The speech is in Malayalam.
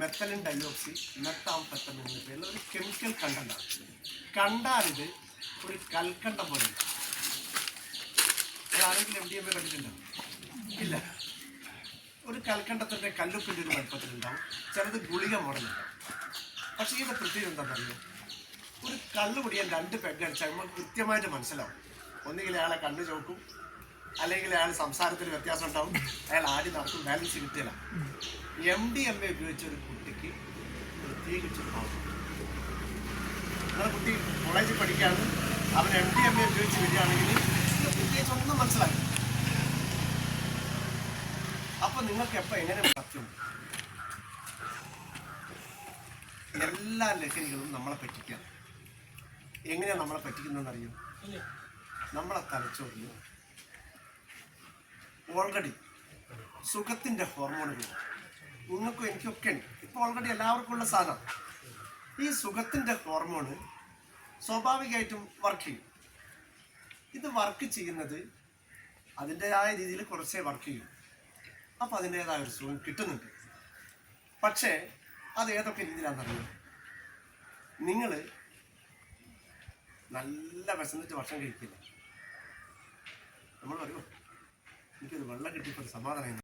മെത്തലിൻ ഡയോക്സി മെത്താംഫെറ്റമിൻ എന്ന പേരിൽ ഒരു കെമിക്കൽ കണ്ടന്റാണ്. കണ്ടാലിത് ഒരു കൽക്കണ്ടം പോലെ ആരെങ്കിലും MDMA കണ്ടിട്ടുണ്ടോ? ഇല്ല. ഒരു കൽക്കണ്ടത്തിൻ്റെ കല്ലുപ്പിൻ്റെ ഒരു വലുപ്പത്തിലുണ്ടാവും, ചിലത് ഗുളിക മോഡലുണ്ടാവും. പക്ഷേ ഇതിൻ്റെ പ്രത്യേകത എന്താണെന്നറിയോ? ഒരു കള്ള് കുടിയാൻ 2 പെഗ് അടിച്ചാൽ നമുക്ക് കൃത്യമായിട്ട് മനസ്സിലാവും. ഒന്നുകിൽ അയാളെ കണ്ണു ചോക്കും, അല്ലെങ്കിൽ അയാൾ സംസാരത്തിന് വ്യത്യാസം ഉണ്ടാവും, അയാൾ ആടി നടക്കും, ബാലൻസ് കിട്ടില്ല. MDMA ഉപയോഗിച്ച ഒരു കുട്ടിക്ക് പ്രത്യേകിച്ചുണ്ടാവും. നിങ്ങളുടെ കുട്ടി കോളേജിൽ പഠിക്കുകയാണ്, അവൻ MDMA ഉപയോഗിച്ച് വരികയാണെങ്കിൽ പ്രത്യേകിച്ച് ഒന്നും മനസ്സിലാക്കി. അപ്പൊ നിങ്ങൾക്ക് എപ്പോൾ എങ്ങനെ സത്യം? എല്ലാ ലഹരികളും നമ്മളെ പറ്റിക്കുക. എങ്ങനെയാണ് നമ്മളെ പറ്റിക്കുന്നതെന്നറിയോ? നമ്മളെ തലച്ചോറിൽ ഓൾറെഡി സുഖത്തിൻ്റെ ഹോർമോണുകൾ നിങ്ങൾക്കും എനിക്കൊക്കെ ഉണ്ട്. ഇപ്പോൾ ഓൾറെഡി എല്ലാവർക്കും ഉള്ള സാധനം. ഈ സുഖത്തിൻ്റെ ഹോർമോണ് സ്വാഭാവികമായിട്ടും വർക്ക് ചെയ്യും. ഇത് വർക്ക് ചെയ്യുന്നത് അതിൻ്റെതായ രീതിയിൽ കുറച്ചേ വർക്ക് ചെയ്യും. അപ്പം അതിൻ്റെതായ ഒരു സുഖം കിട്ടുന്നുണ്ട്. പക്ഷേ അത് ഏതൊക്കെ രീതിയിലാണെന്നറിയോ? നിങ്ങൾ നല്ല വിശന്നിട്ട് ഭക്ഷണം കഴിക്കില്ല. നമ്മൾ പറയുമോ, എനിക്കൊരു വെള്ളം കിട്ടിയപ്പോൾ ഒരു സമാധാനം.